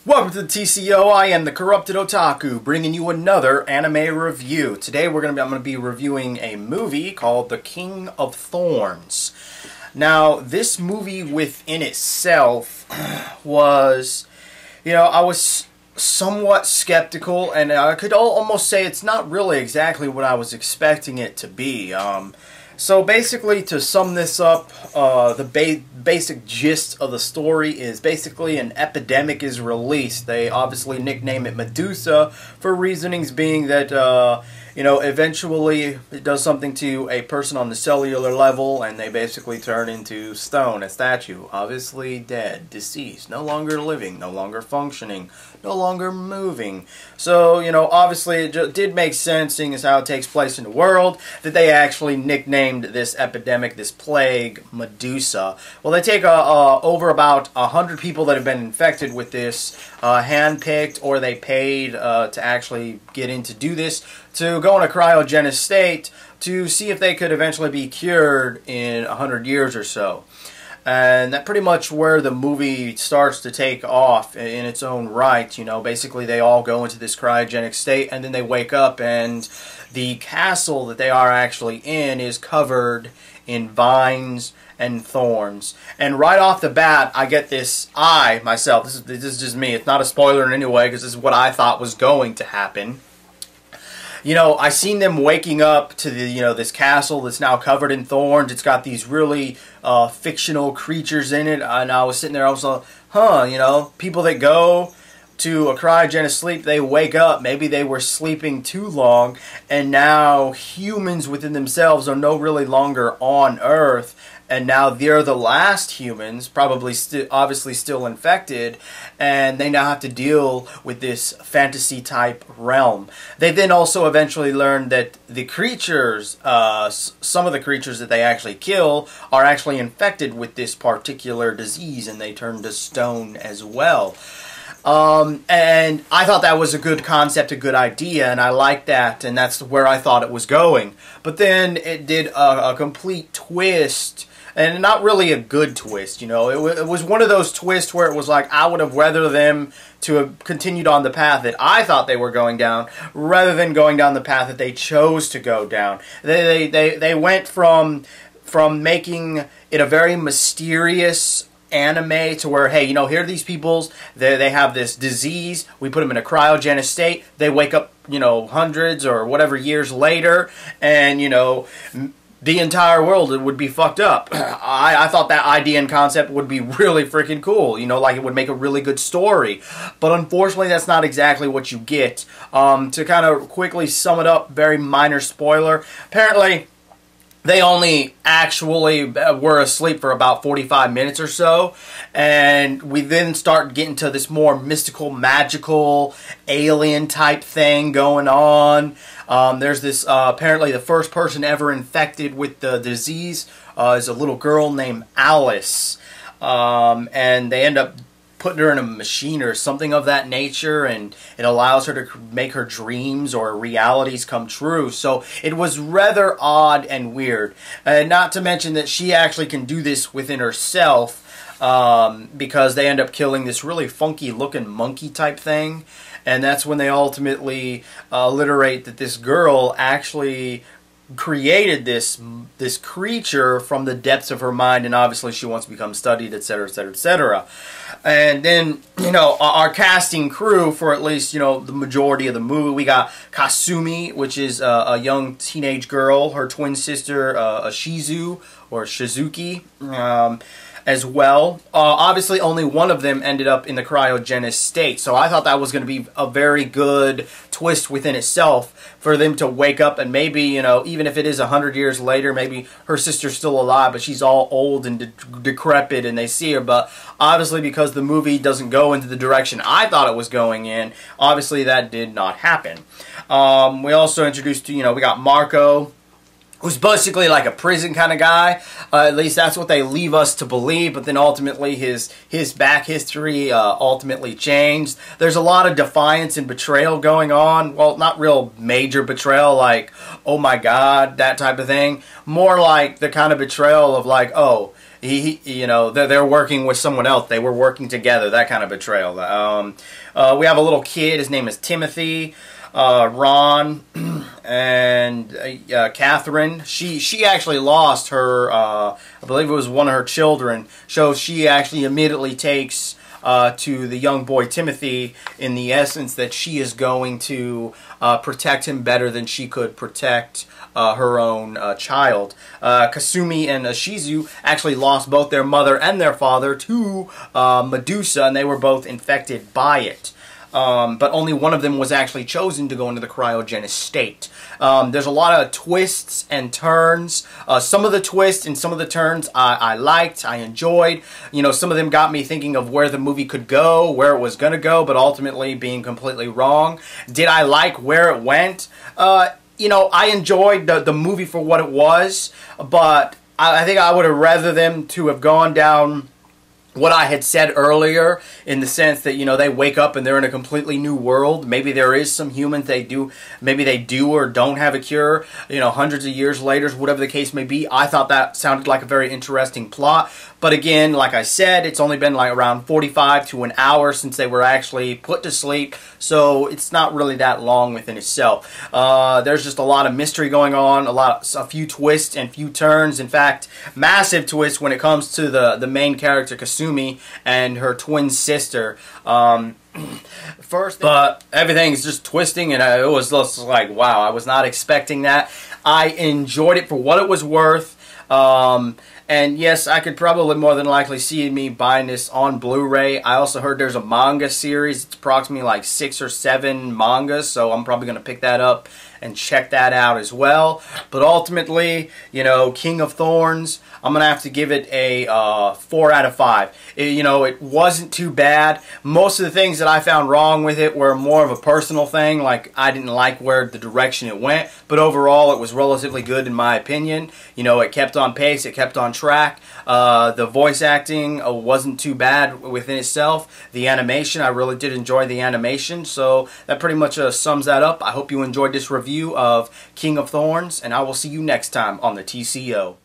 Welcome to the TCO. I am the Corrupted Otaku, bringing you another anime review. Today I'm going to be reviewing a movie called The King of Thorns. Now, this movie within itself was, I was somewhat skeptical, and I could almost say it's not really exactly what I was expecting it to be. So basically, to sum this up, the basic gist of the story is basically an epidemic is released. They obviously nickname it Medusa for reasonings being that, eventually it does something to a person on the cellular level and they basically turn into stone, a statue. Obviously dead, deceased, no longer living, no longer functioning, no longer moving. So, obviously it did make sense, seeing as how it takes place in the world, that they actually nicknamed this epidemic, this plague, Medusa. Well, they take over about 100 people that have been infected with this, handpicked, or they paid to actually get in to do this, to go in a cryogenic state to see if they could eventually be cured in 100 years or so. And that's pretty much where the movie starts to take off in its own right. Basically they all go into this cryogenic state and then they wake up and the castle that they are actually in is covered in vines and thorns. And right off the bat, I get this, myself, this is just me, it's not a spoiler in any way because this is what I thought was going to happen. I seen them waking up to the, this castle that's now covered in thorns. It's got these really fictional creatures in it. And I was sitting there, I was like, people that go to a cryogenic sleep, they wake up. Maybe they were sleeping too long. And now humans within themselves are no really longer on Earth. And now they're the last humans, probably obviously still infected, and they now have to deal with this fantasy-type realm. They then also eventually learn that the creatures, some of the creatures that they actually kill, are actually infected with this particular disease, and they turn to stone as well. And I thought that was a good concept, a good idea, and I liked that, and that's where I thought it was going. But then it did a complete twist. And not really a good twist, It was one of those twists where it was like, I would have rather them to have continued on the path that I thought they were going down, rather than going down the path that they chose to go down. They went from making it a very mysterious anime to where, hey, here are these peoples, they have this disease, we put them in a cryogenic state, they wake up, hundreds or whatever years later, and, the entire world would be fucked up. I thought that idea and concept would be really freaking cool. Like it would make a really good story. But unfortunately, that's not exactly what you get. To kind of quickly sum it up, very minor spoiler. Apparently, they only actually were asleep for about 45 minutes or so. And we then start getting to this more mystical, magical, alien type thing going on. There's this, apparently the first person ever infected with the disease is a little girl named Alice. And they end up putting her in a machine or something of that nature, and it allows her to make her dreams or realities come true. So it was rather odd and weird. And not to mention that she actually can do this within herself, because they end up killing this really funky looking monkey type thing. And that's when they ultimately alliterate that this girl actually created this creature from the depths of her mind, and obviously she wants to become studied, etc., etc., etc. And then, our casting crew for at least, the majority of the movie, we got Kasumi, which is a young teenage girl, her twin sister, Shizuku, as well. Obviously, only one of them ended up in the cryogenic state, so I thought that was going to be a very good twist within itself for them to wake up and maybe, even if it is 100 years later, maybe her sister's still alive, but she's all old and decrepit and they see her. But obviously, because the movie doesn't go into the direction I thought it was going in, obviously that did not happen. We also introduced, we got Marco, who's basically like a prison kind of guy. At least that's what they leave us to believe. But then ultimately his back history ultimately changed. There's a lot of defiance and betrayal going on. Well, not real major betrayal like, oh my god, that type of thing. More like the kind of betrayal of like, oh, you know, they're working with someone else. They were working together. That kind of betrayal. We have a little kid. His name is Timothy. Ron and Katherine. She actually lost her. I believe it was one of her children. So she actually immediately takes to the young boy Timothy in the essence that she is going to protect him better than she could protect her own child. Kasumi and Shizuku actually lost both their mother and their father to Medusa, and they were both infected by it. But only one of them was actually chosen to go into the cryogenic state. There's a lot of twists and turns. Some of the twists and some of the turns I liked, I enjoyed. You know, some of them got me thinking of where the movie could go, where it was going to go, but ultimately being completely wrong. Did I like where it went? You know, I enjoyed the movie for what it was, but I think I would have rather them to have gone down what I had said earlier, in the sense that, you know, they wake up and they're in a completely new world. Maybe there is some humans maybe they do or don't have a cure, you know, hundreds of years later, whatever the case may be. I thought that sounded like a very interesting plot. But again, like I said, it's only been like around 45 to an hour since they were actually put to sleep, so it's not really that long within itself. There's just a lot of mystery going on, a few twists and few turns. In fact, massive twists when it comes to the main character Kasumi and her twin sister. But everything's just twisting, and it was just like, wow, I was not expecting that. I enjoyed it for what it was worth. And yes, I could probably more than likely see me buying this on Blu-ray. I also heard there's a manga series. It's approximately like 6 or 7 mangas, so I'm probably going to pick that up and check that out as well. But ultimately, you know, King of Thorns, I'm going to have to give it a 4 out of 5. You know, it wasn't too bad. Most of the things that I found wrong with it were more of a personal thing, like I didn't like where the direction it went, but overall it was relatively good in my opinion. You know, it kept on pace, it kept on track. The voice acting wasn't too bad within itself. The animation, I really did enjoy the animation, so that pretty much sums that up. I hope you enjoyed this review of King of Thorns, and I will see you next time on the TCO.